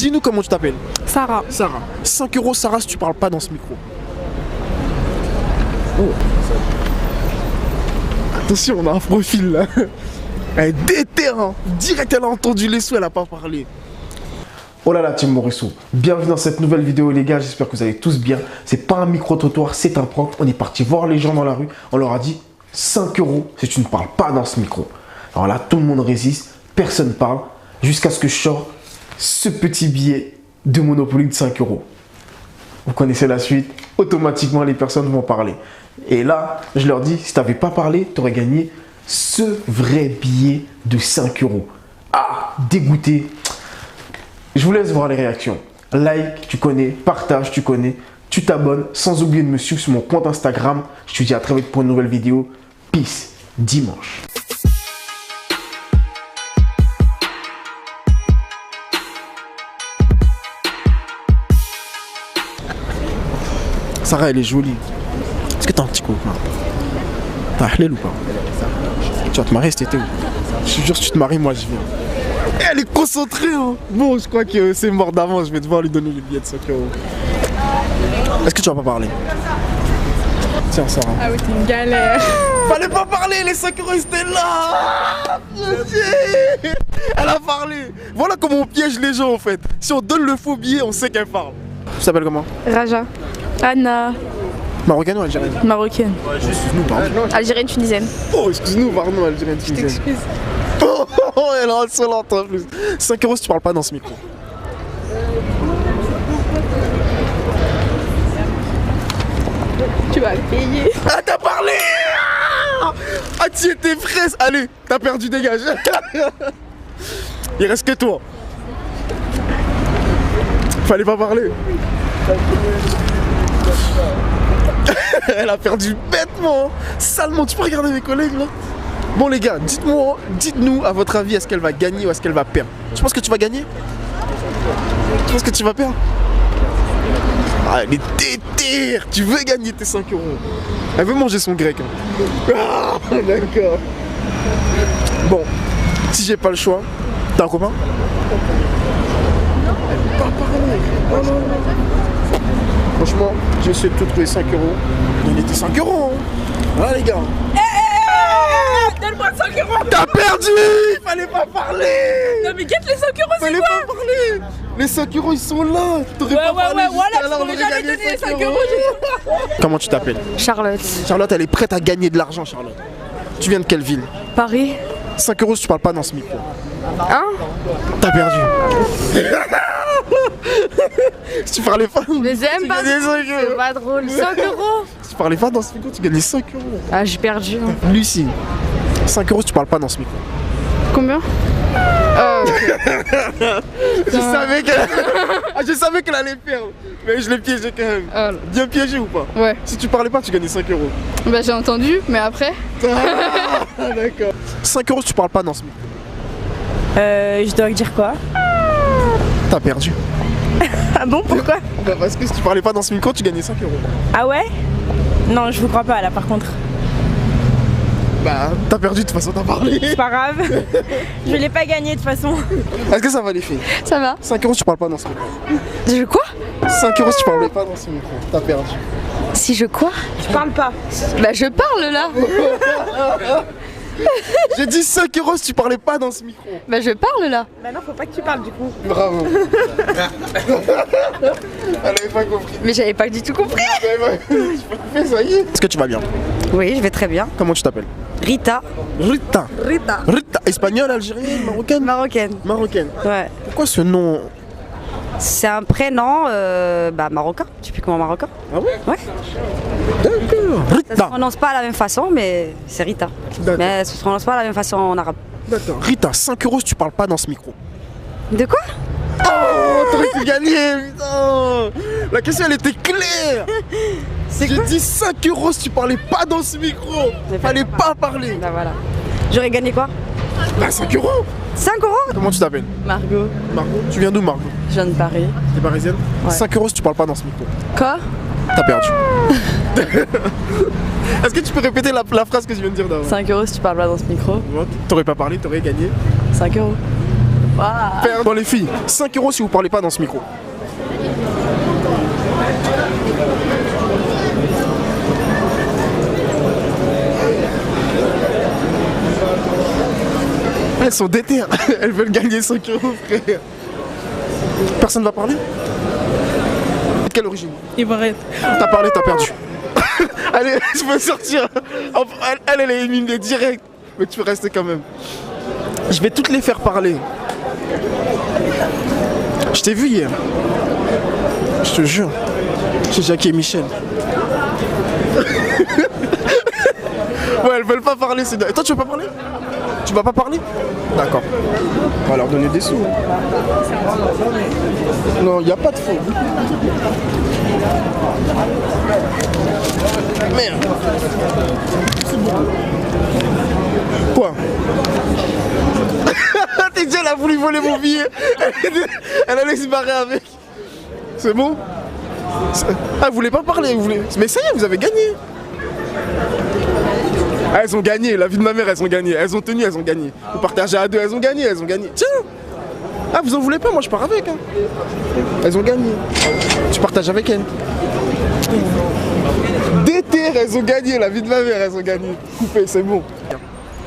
Dis-nous comment tu t'appelles. Sarah. Sarah. 5 euros, Sarah, si tu parles pas dans ce micro. Oh. Attention, on a un profil là. Elle est déterre, hein. Direct, elle a entendu les sous, elle a pas parlé. Oh là là, Team Morisseau, bienvenue dans cette nouvelle vidéo les gars, j'espère que vous allez tous bien. C'est pas un micro-trottoir, c'est un prank. On est parti voir les gens dans la rue, on leur a dit 5 euros si tu ne parles pas dans ce micro. Alors là, tout le monde résiste, personne parle, jusqu'à ce que je sorte ce petit billet de Monopoly de 5 euros. Vous connaissez la suite, automatiquement les personnes vont parler. Et là, je leur dis, si tu n'avais pas parlé, tu aurais gagné ce vrai billet de 5 euros. Ah, dégoûté. Je vous laisse voir les réactions. Like, tu connais, partage, tu connais, tu t'abonnes, sans oublier de me suivre sur mon compte Instagram. Je te dis à très vite pour une nouvelle vidéo. Peace, dimanche. Sarah, elle est jolie. Est-ce que t'as un petit copain? T'as halal ou pas? Tu vas te marier cet été ou pas? Je te jure, si tu te maries, moi je viens. Elle est concentrée, hein. Bon, je crois que c'est mort d'avant, je vais devoir lui donner le billet de 5 euros. Est-ce que tu vas pas parler? Tiens, Sarah. Ah oui, c'est une galère. Fallait pas parler, les 5 euros étaient là. Elle a parlé. Voilà comment on piège les gens en fait. Si on donne le faux billet, on sait qu'elle parle. Tu t'appelles comment? Raja. Anna. Marocaine ou algérienne? Marocaine. Excuse-nous, pardon. Algérienne, tunisienne. Oh, excuse-nous, pardon, algérienne, tunisienne. Je t'excuse. Oh, elle est insolente en plus. 5 euros si tu parles pas dans ce micro. Tu vas le payer. Ah, t'as parlé. Ah, tu étais fraise. Allez, t'as perdu, dégage. Il reste que toi. Fallait pas parler. Elle a perdu bêtement. Salement, tu peux regarder mes collègues là. Bon les gars, dites-nous à votre avis, est-ce qu'elle va gagner ou est-ce qu'elle va perdre? Tu penses que tu vas gagner? Tu penses que tu vas perdre? Ah, elle est déterre. Tu veux gagner tes 5 euros. Elle veut manger son grec. Hein. Ah, d'accord. Bon, si j'ai pas le choix, t'as un copain? Elle veut pas parler. Oh non, non. Franchement, j'ai essayé de te trouver 5 euros. Donner tes 5 euros. Hein. Voilà les gars. Donne-moi 5 euros. T'as perdu. Il fallait pas parler. Non mais guette les 5 euros, c'est Fallait quoi? pas parler. Les 5 euros ils sont là. T'aurais pas parlé voilà, alors, tu m'aurais jamais donné les 5 euros. Comment tu t'appelles? Charlotte. Charlotte, elle est prête à gagner de l'argent, Charlotte. Tu viens de quelle ville? Paris. 5 euros si tu parles pas dans ce micro. Hein? T'as perdu. Si tu parlais pas, Mais j'aime pas. gagnais 5 euros. C'est pas drôle. 5 euros. Si tu parlais pas dans ce micro, tu gagnais 5 euros. Ah, j'ai perdu. Lucie, 5 euros si tu parles pas dans ce micro. Combien? Je savais qu'elle allait perdre. Mais je l'ai piégé quand même. Ah, Bien piégé ou pas? ouais. Si tu parlais pas, tu gagnais 5 euros. Bah j'ai entendu, mais après. Ah, d'accord. 5 euros si tu parles pas dans ce micro. Je dois dire quoi? T'as perdu. Ah bon, pourquoi? Bah parce que si tu parlais pas dans ce micro, tu gagnais 5 euros. Ah ouais? Non, je vous crois pas là par contre. Bah t'as perdu de toute façon, t'as parlé. C'est pas grave. Je l'ai pas gagné de toute façon. Est-ce que ça va les filles? Ça va? 5 euros si tu parles pas dans ce micro. Je quoi? 5 euros si tu parlais pas dans ce micro. T'as perdu. Si je quoi? Tu parles pas. Bah je parle là. J'ai dit 5 euros si tu parlais pas dans ce micro. Bah je parle là. Bah non, faut pas que tu parles du coup. Bravo. Elle avait pas compris. Mais j'avais pas du tout compris. Ça y est. Est-ce que tu vas bien? Oui, je vais très bien. Comment tu t'appelles? Rita. Rita. Rita. Rita. Espagnole, algérienne, marocaine? Marocaine. Marocaine. Ouais. Pourquoi ce nom? C'est un prénom marocain, typiquement marocain. Ah ouais? Ouais. D'accord. Ça se Rita. prononce pas à la même façon, mais c'est Rita. D'accord. Mais ça se prononce pas à la même façon en arabe. D'accord. Rita, 5 euros si tu parles pas dans ce micro. De quoi? Oh, t'aurais pu gagner, putain. La question, elle était claire. J'ai dit 5 euros si tu parlais pas dans ce micro. Fallait pas parler. Bah voilà. J'aurais gagné quoi? Bah 5 euros. 5 euros? Comment tu t'appelles? Margot. Margot. Tu viens d'où, Margot? Je viens de Paris. T'es parisienne? Ouais. 5 euros si tu parles pas dans ce micro. Quoi? T'as perdu. Est-ce que tu peux répéter la phrase que je viens de dire d'avant? 5 euros si tu parles pas dans ce micro. T'aurais pas parlé, t'aurais gagné. 5 euros. Bon les filles, 5 € si vous parlez pas dans ce micro. Elles sont déter, elles veulent gagner 5 €, frère. Personne va parler? De quelle origine? Ivoirienne. T'as parlé, t'as perdu. Allez, je peux sortir. Elle est éliminée direct. Mais tu peux rester quand même. Je vais toutes les faire parler. Je t'ai vu hier. Je te jure. Chez Jackie et Michel. Ouais, elles veulent pas parler. Et toi, tu veux pas parler? Tu vas pas parler? D'accord. On va leur donner des sous. Non, il n'y a pas de faux. Merde. C'est bon. Quoi? T'es dit, elle a voulu voler mon billet. Elle allait se barrer avec. C'est bon? Ah, vous voulez pas parler, vous voulez... Mais ça y est, vous avez gagné. Ah, elles ont gagné, la vie de ma mère, elles ont gagné. Elles ont tenu, elles ont gagné. Vous partagez à deux, elles ont gagné, elles ont gagné. Tiens. Ah, vous en voulez pas, moi je pars avec. Hein. Elles ont gagné. Tu partages avec elles. Déter, elles ont gagné, la vie de ma mère, elles ont gagné. Coupé, c'est bon.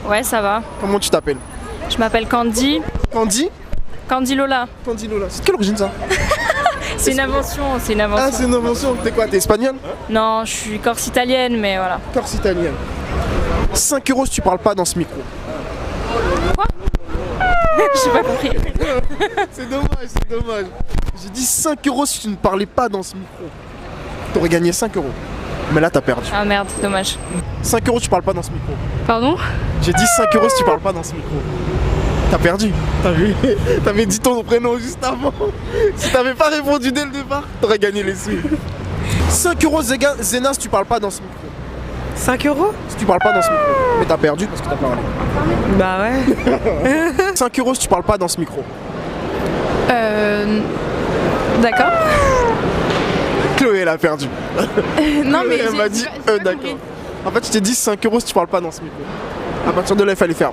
Ouais, ça va. Comment tu t'appelles? Je m'appelle Candy. Candy? Candy Lola. Candy Lola. C'est de quelle origine ça? C'est une invention, c'est une invention. Ah, c'est une invention. T'es quoi? T'es espagnole? Non, je suis corse italienne, mais voilà. Corse italienne. 5 € si tu parles pas dans ce micro. Quoi? J'ai pas compris. C'est dommage, c'est dommage. J'ai dit 5 € si tu ne parlais pas dans ce micro. T'aurais gagné 5 €. Mais là, t'as perdu. Ah merde, dommage. 5 € tu parles pas dans ce micro. Pardon? J'ai dit 5 € si tu parles pas dans ce micro. T'as perdu. T'as vu? T'avais dit ton prénom juste avant. Si t'avais pas répondu dès le départ, t'aurais gagné les sous. 5 € Zena si tu parles pas dans ce micro. 5 € Si tu parles pas dans ce micro. Mais t'as perdu parce que t'as parlé. Bah ouais. 5 € si tu parles pas dans ce micro. D'accord. Chloé, elle a perdu. Non mais Elle m'a dit d'accord. En fait, je t'ai dit 5 € si tu parles pas dans ce micro. À partir de là, il fallait faire.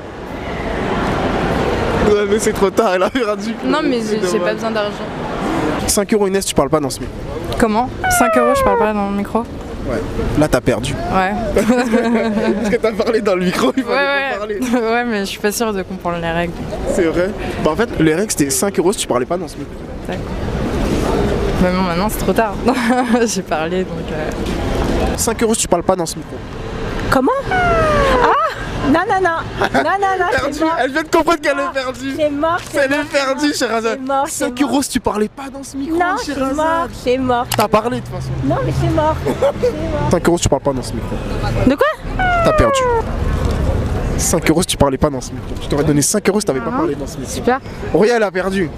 Ouais, mais c'est trop tard, elle a perdu. Non mais C'est j'ai pas dommage. besoin d'argent. 5 € Inès, tu parles pas dans ce micro. Comment? 5 € je parle pas dans le micro? Ouais. Là, t'as perdu. Ouais. Parce que t'as parlé dans le micro, il fallait pas parler. Ouais, mais je suis pas sûre de comprendre les règles. C'est vrai. Bah, en fait, les règles, c'était 5 € si tu parlais pas dans ce micro. Mais bon, maintenant c'est trop tard. J'ai parlé donc. 5 € si tu parles pas dans ce micro. Comment? Ah! Non, non, non. Non, non, non, Perdu. c'est mort. Elle vient de comprendre qu'elle est perdue. C'est mort, c'est Elle mort. est perdue, Sherazade. C'est mort, 5 c'est mort. € si tu parlais pas dans ce micro, Non, c'est mort, Sherazade. c'est mort. T'as parlé de toute façon. Non, mais c'est mort. C'est mort. 5 € si tu parles pas dans ce micro. De quoi? T'as perdu. 5 € si tu parlais pas dans ce micro. Je t'aurais donné 5 € si t'avais pas parlé dans ce micro. Super. Auréa, elle a perdu.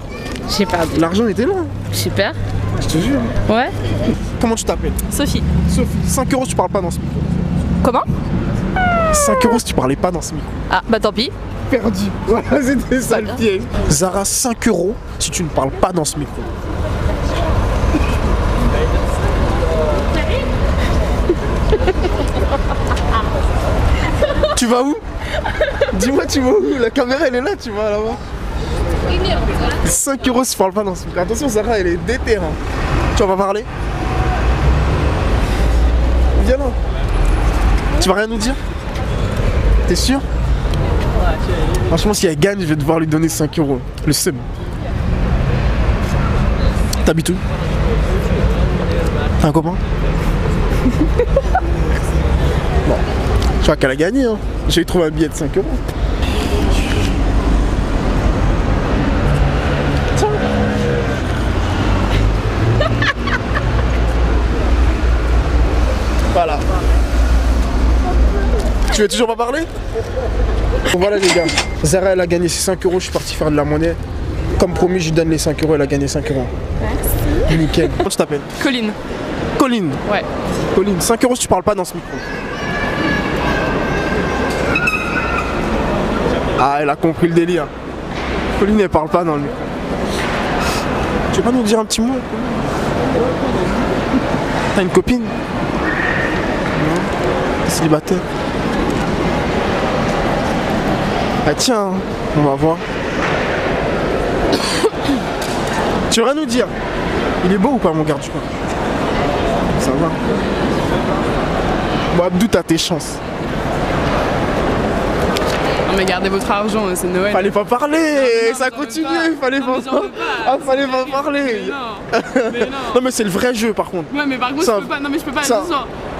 J'ai perdu. L'argent était là. Super. Je te jure. Ouais. Comment tu t'appelles? Sophie. Sophie. 5 € si tu parles pas dans ce micro. Comment? 5 € si tu parlais pas dans ce micro. Ah bah tant pis. Perdu. Voilà, c'était ça le piège. Zara, 5 € si tu ne parles pas dans ce micro. Tu vas où? Dis-moi, tu vas où? La caméra, elle est là, tu vas là-bas. 5 € si tu parles pas dans ce micro. Attention, Zara, elle est déter. Hein. Tu vas pas parler? Viens là. Tu vas rien nous dire? T'es sûr? Franchement, si elle gagne, je vais devoir lui donner 5 €. Le seum. T'habites où? T'as un copain? Bon. Je crois qu'elle a gagné. Hein. J'ai trouvé un billet de 5 €. Tiens. Voilà. Tu veux toujours pas parler? Bon voilà les gars, Zara elle a gagné ses 5 €, je suis parti faire de la monnaie. Comme promis, je lui donne les 5 €, elle a gagné 5 €. Merci. Nickel. Comment tu t'appelles? Colline. Colline. Ouais. Colline, 5 € si tu parles pas dans ce micro. Ah, elle a compris le délire. Colline elle parle pas dans le micro. Tu veux pas nous dire un petit mot? T'as une copine? Non? T'es célibataire? Ah tiens, on va voir. Tu veux rien nous dire? Il est beau ou pas mon garde du corps? Ça va. Bon Abdou, t'as tes chances. Non mais gardez votre argent, c'est Noël. Fallait pas parler, ça continue, fallait pas parler. Ah, fallait pas parler. Mais non. Non mais c'est le vrai jeu par contre. Ouais mais par contre Ça- je peux pas, non mais je peux pas, ça- attention.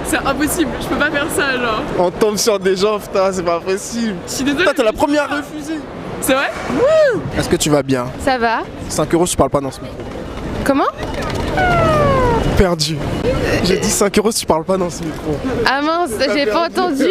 C'est impossible, je peux pas faire ça alors. On tombe sur des gens, putain, c'est pas possible. Je suis désolée. Putain, t'es la première à refuser. C'est vrai? Est-ce que tu vas bien? Ça va? 5 euros, tu parles pas dans ce micro. Comment? Perdu. J'ai dit 5 euros si tu parles pas dans ce micro. Ah mince, j'ai pas entendu.